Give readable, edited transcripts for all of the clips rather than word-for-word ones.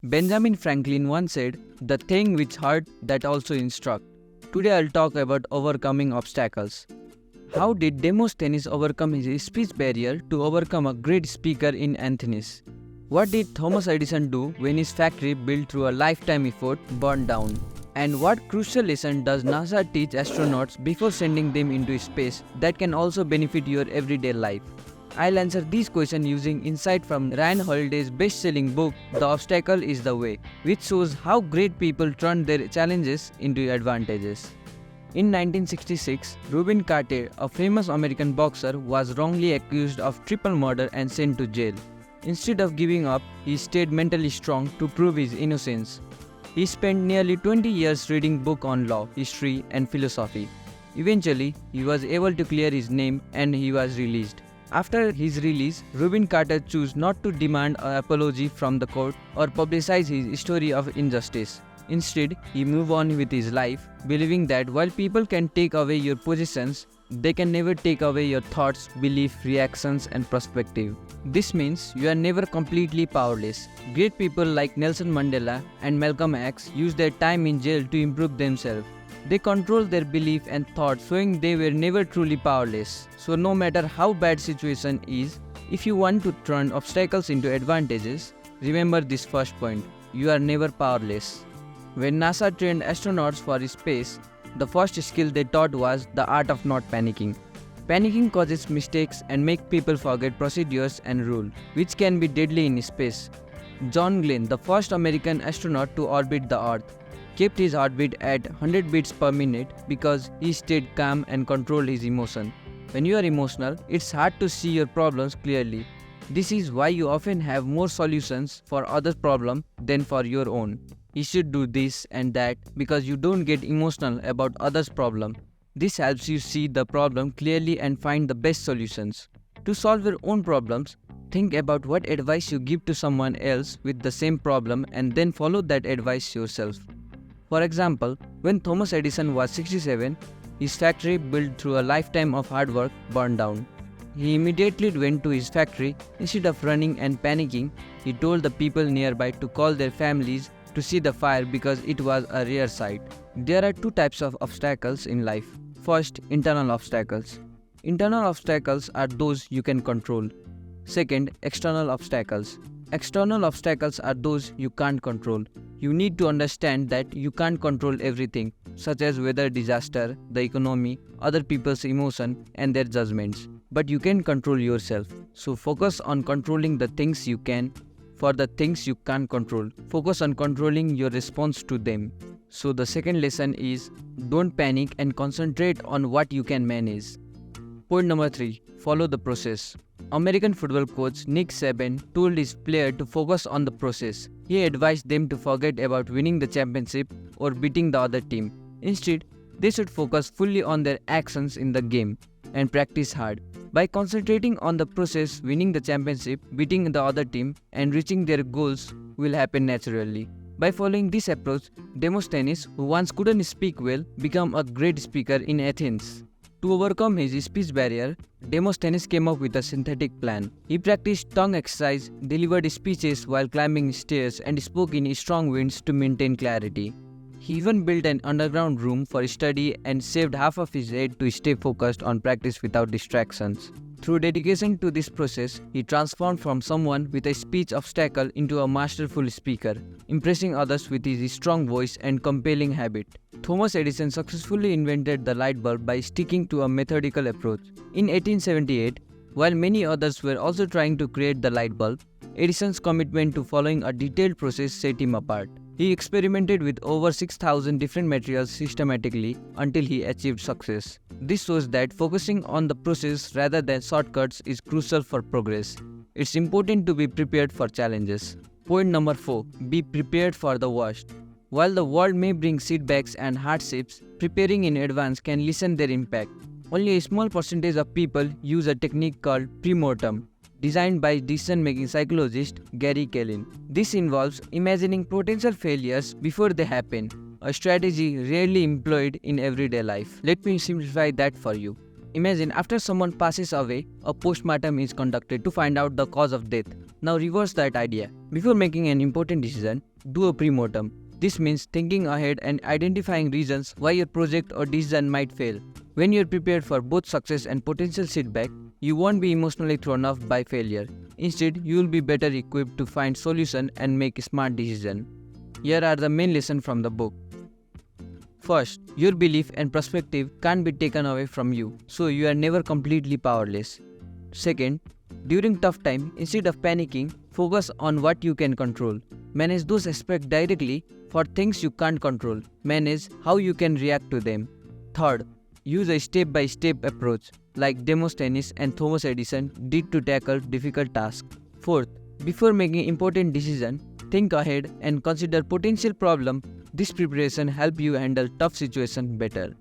Benjamin Franklin once said, "The thing which hurt that also instruct." Today I'll talk about overcoming obstacles. How did Demosthenes overcome his speech barrier to overcome a great speaker in Athens? What did Thomas Edison do when his factory built through a lifetime effort burned down? And what crucial lesson does NASA teach astronauts before sending them into space that can also benefit your everyday life? I'll answer these questions using insight from Ryan Holiday's best-selling book, The Obstacle is the Way, which shows how great people turn their challenges into advantages. In 1966, Rubin Carter, a famous American boxer, was wrongly accused of triple murder and sent to jail. Instead of giving up, he stayed mentally strong to prove his innocence. He spent nearly 20 years reading books on law, history, and philosophy. Eventually, he was able to clear his name and he was released. After his release, Rubin Carter chose not to demand an apology from the court or publicize his story of injustice. Instead, he moved on with his life, believing that while people can take away your possessions, they can never take away your thoughts, beliefs, reactions, and perspective. This means you are never completely powerless. Great people like Nelson Mandela and Malcolm X used their time in jail to improve themselves. They controlled their belief and thought, showing they were never truly powerless. So no matter how bad situation is, if you want to turn obstacles into advantages, remember this first point: you are never powerless. When NASA trained astronauts for space, the first skill they taught was the art of not panicking. Panicking causes mistakes and makes people forget procedures and rules, which can be deadly in space. John Glenn, the first American astronaut to orbit the Earth, kept his heartbeat at 100 beats per minute because he stayed calm and controlled his emotion. When you are emotional, it's hard to see your problems clearly. This is why you often have more solutions for others' problems than for your own. You should do this and that because you don't get emotional about others' problem. This helps you see the problem clearly and find the best solutions. To solve your own problems, think about what advice you give to someone else with the same problem and then follow that advice yourself. For example, when Thomas Edison was 67, his factory, built through a lifetime of hard work, burned down. He immediately went to his factory. Instead of running and panicking, he told the people nearby to call their families to see the fire because it was a rare sight. There are two types of obstacles in life. First, internal obstacles. Internal obstacles are those you can control. Second, external obstacles. External obstacles are those you can't control. You need to understand that you can't control everything, such as weather, disaster, the economy, other people's emotion, and their judgments. But you can control yourself. So focus on controlling the things you can. For the things you can't control, focus on controlling your response to them. So the second lesson is, don't panic and concentrate on what you can manage. Point number 3. Follow the process. American football coach Nick Saban told his players to focus on the process. He advised them to forget about winning the championship or beating the other team. Instead, they should focus fully on their actions in the game and practice hard. By concentrating on the process, winning the championship, beating the other team, and reaching their goals will happen naturally. By following this approach, Demosthenes, who once couldn't speak well, became a great speaker in Athens. To overcome his speech barrier, Demosthenes came up with a synthetic plan. He practiced tongue exercise, delivered speeches while climbing stairs, and spoke in strong winds to maintain clarity. He even built an underground room for study and saved half of his head to stay focused on practice without distractions. Through dedication to this process, he transformed from someone with a speech obstacle into a masterful speaker, impressing others with his strong voice and compelling habit. Thomas Edison successfully invented the light bulb by sticking to a methodical approach. In 1878, while many others were also trying to create the light bulb, Edison's commitment to following a detailed process set him apart. He experimented with over 6,000 different materials systematically until he achieved success. This shows that focusing on the process rather than shortcuts is crucial for progress. It's important to be prepared for challenges. Point number 4. Be prepared for the worst. While the world may bring setbacks and hardships, preparing in advance can lessen their impact. Only a small percentage of people use a technique called pre-mortem, designed by decision-making psychologist Gary Kellin. This involves imagining potential failures before they happen, a strategy rarely employed in everyday life. Let me simplify that for you. Imagine after someone passes away, a postmortem is conducted to find out the cause of death. Now reverse that idea. Before making an important decision, do a pre-mortem. This means thinking ahead and identifying reasons why your project or decision might fail. When you're prepared for both success and potential setback, you won't be emotionally thrown off by failure. Instead, you will be better equipped to find solutions and make a smart decision. Here are the main lessons from the book. First, your belief and perspective can't be taken away from you, so you are never completely powerless. Second, during tough time, instead of panicking, focus on what you can control. Manage those aspects directly. For things you can't control, manage how you can react to them. Third, use a step-by-step approach, like Demosthenes and Thomas Edison did to tackle difficult tasks. Fourth, before making important decisions, think ahead and consider potential problems. This preparation helps you handle tough situations better.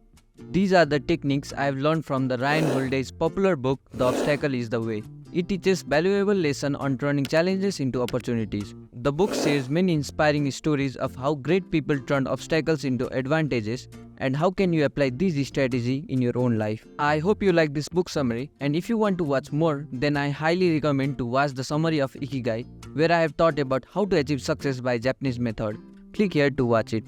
These are the techniques I have learned from the Ryan Holiday's popular book, The Obstacle is the Way. It teaches valuable lessons on turning challenges into opportunities. The book shares many inspiring stories of how great people turned obstacles into advantages and how can you apply these strategies in your own life. I hope you like this book summary, and if you want to watch more, then I highly recommend to watch the summary of Ikigai, where I have taught about how to achieve success by Japanese method. Click here to watch it.